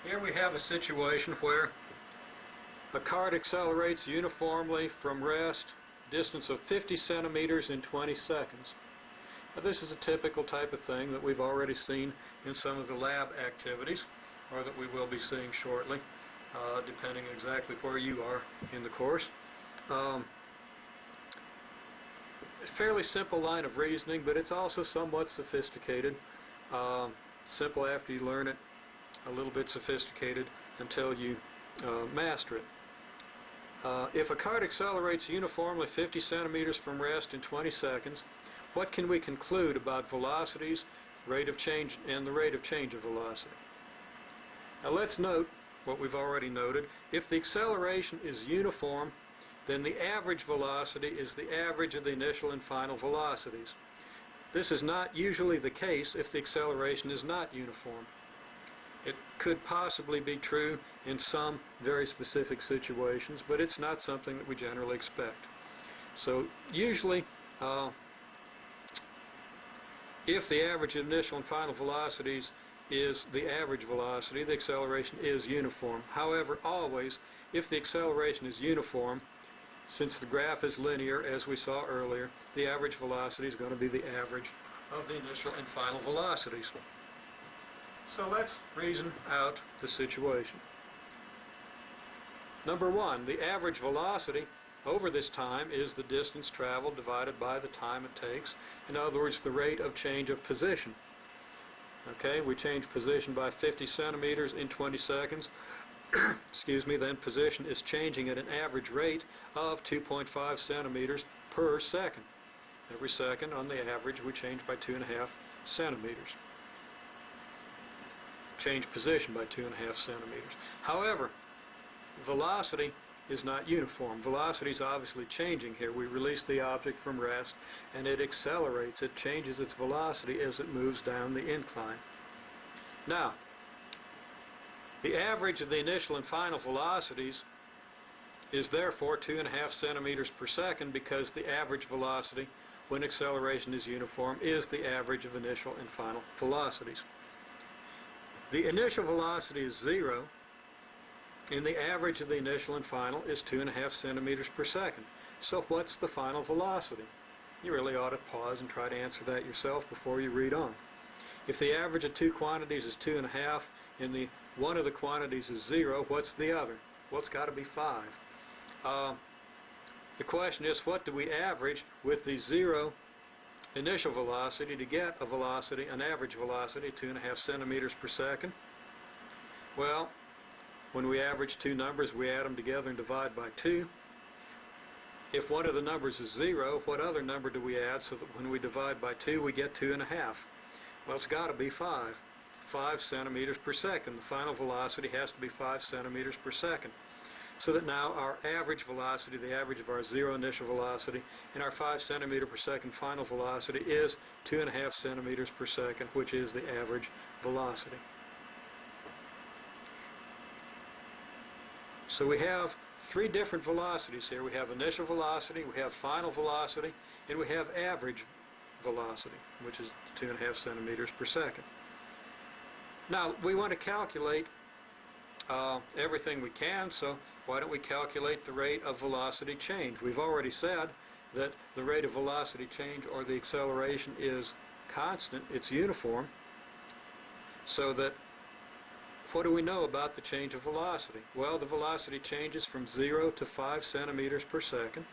Here we have a situation where a cart accelerates uniformly from rest, distance of 50 centimeters in 20 seconds. Now, this is a typical type of thing that we've already seen in some of the lab activities, or that we will be seeing shortly, depending exactly where you are in the course. A fairly simple line of reasoning, but it's also somewhat sophisticated. Simple after you learn it, a little bit sophisticated until you master it. If a cart accelerates uniformly 50 centimeters from rest in 20 seconds, what can we conclude about velocities, rate of change, and the rate of change of velocity? Now let's note what we've already noted. If the acceleration is uniform, then the average velocity is the average of the initial and final velocities. This is not usually the case if the acceleration is not uniform. It could possibly be true in some very specific situations, but it's not something that we generally expect. So usually, if the average of initial and final velocities is the average velocity, the acceleration is uniform. However, always, if the acceleration is uniform, since the graph is linear, as we saw earlier, the average velocity is going to be the average of the initial and final velocities. So let's reason out the situation. Number one, the average velocity over this time is the distance traveled divided by the time it takes. In other words, the rate of change of position. Okay, we change position by 50 centimeters in 20 seconds. Excuse me, then position is changing at an average rate of 2.5 centimeters per second. Every second, on the average, we change by 2.5 centimeters. Change position by 2.5 centimeters. However, velocity is not uniform. Velocity is obviously changing here. We release the object from rest and it accelerates. It changes its velocity as it moves down the incline. Now, the average of the initial and final velocities is therefore 2.5 centimeters per second, because the average velocity when acceleration is uniform is the average of initial and final velocities. The initial velocity is 0, and the average of the initial and final is 2.5 centimeters per second. So what's the final velocity? You really ought to pause and try to answer that yourself before you read on. If the average of two quantities is 2.5 and the one of the quantities is 0, what's the other? Well, it's got to be 5. The question is, what do we average with the 0 initial velocity to get a velocity, an average velocity, 2.5 centimeters per second? Well, when we average two numbers, we add them together and divide by 2. If one of the numbers is 0, what other number do we add so that when we divide by 2 we get 2.5? Well, it's got to be 5. 5 centimeters per second. The final velocity has to be 5 centimeters per second. So that now our average velocity, the average of our 0 initial velocity, and our 5 centimeter per second final velocity is 2.5 centimeters per second, which is the average velocity. So we have three different velocities here. We have initial velocity, we have final velocity, and we have average velocity, which is 2.5 centimeters per second. Now, we want to calculate everything we can, so why don't we calculate the rate of velocity change? We've already said that the rate of velocity change, or the acceleration, is constant, it's uniform, so that what do we know about the change of velocity? Well, the velocity changes from 0 to 5 centimeters per second,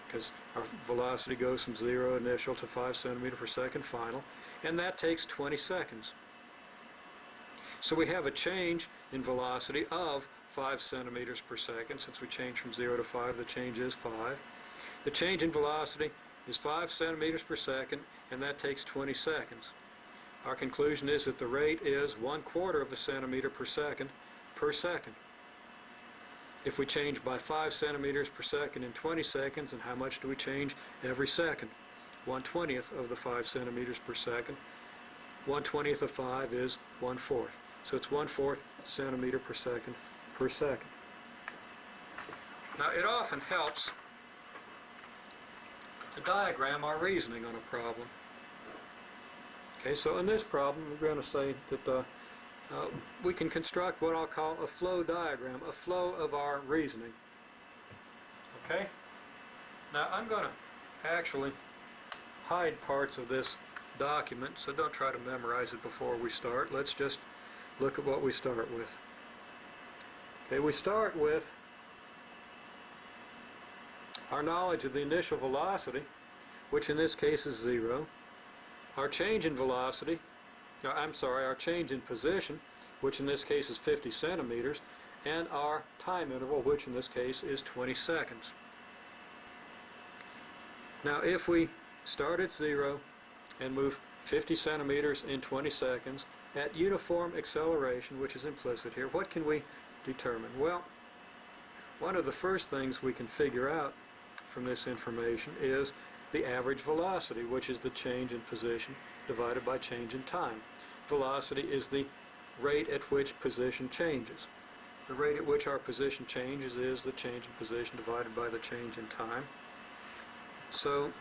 because our velocity goes from 0 initial to 5 centimeters per second final, and that takes 20 seconds. So we have a change in velocity of 5 centimeters per second. Since we change from 0 to 5, the change is 5. The change in velocity is 5 centimeters per second, and that takes 20 seconds. Our conclusion is that the rate is 1/4 of a centimeter per second per second. If we change by 5 centimeters per second in 20 seconds, and how much do we change every second? 1/20th of the 5 centimeters per second. 1/20th of 5 is 1/4. So it's 1/4 centimeter per second per second. Now, it often helps to diagram our reasoning on a problem. Okay, so in this problem, we're going to say that we can construct what I'll call a flow diagram, a flow of our reasoning. Okay? Now I'm going to actually hide parts of this document, so don't try to memorize it before we start. Let's just look at what we start with. Okay, we start with our knowledge of the initial velocity, which in this case is 0, our change in velocity, our change in position, which in this case is 50 centimeters, and our time interval, which in this case is 20 seconds. Now if we start at 0 and move 50 centimeters in 20 seconds at uniform acceleration, which is implicit here, what can we determine? Well, one of the first things we can figure out from this information is the average velocity, which is the change in position divided by change in time. Velocity is the rate at which position changes. The rate at which our position changes is the change in position divided by the change in time. So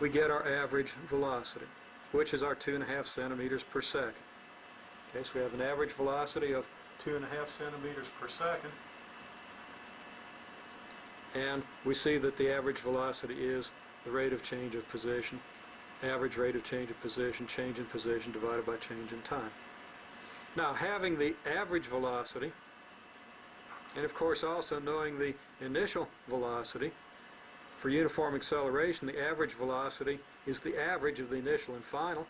we get our average velocity, which is our 2.5 centimeters per second. Okay, so we have an average velocity of 2.5 centimeters per second, and we see that the average velocity is the rate of change of position, average rate of change of position, change in position divided by change in time. Now, having the average velocity, and of course also knowing the initial velocity, for uniform acceleration, the average velocity is the average of the initial and final.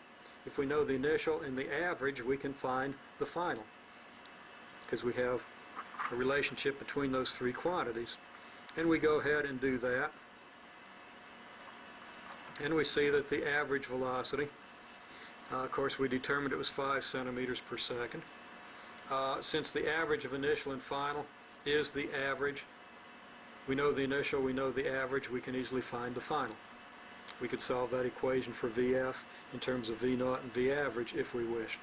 If we know the initial and the average, we can find the final, because we have a relationship between those three quantities. And we go ahead and do that, and we see that the average velocity, of course we determined it was 5 centimeters per second. Since the average of initial and final is the average, we know the initial, we know the average, we can easily find the final. We could solve that equation for VF in terms of V0 and V average if we wished.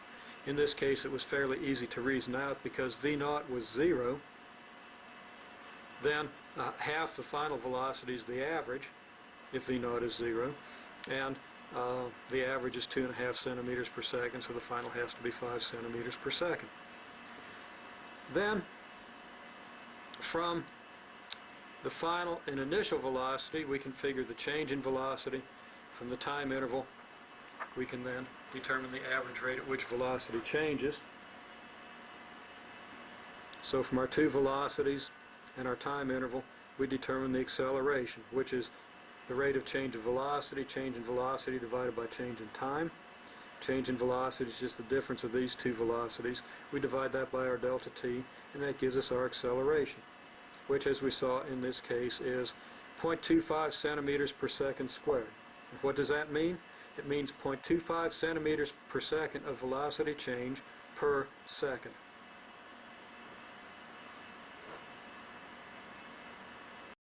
In this case it was fairly easy to reason out, because V0 was 0, then half the final velocity is the average if V0 is 0, and the average is 2.5 centimeters per second, so the final has to be 5 centimeters per second. Then from the final and initial velocity we can figure the change in velocity. From the time interval we can then determine the average rate at which velocity changes. So from our two velocities and our time interval we determine the acceleration, which is the rate of change of velocity, change in velocity divided by change in time. Change in velocity is just the difference of these two velocities. We divide that by our delta t, and that gives us our acceleration, which, as we saw in this case, is 0.25 centimeters per second squared. And what does that mean? It means 0.25 centimeters per second of velocity change per second.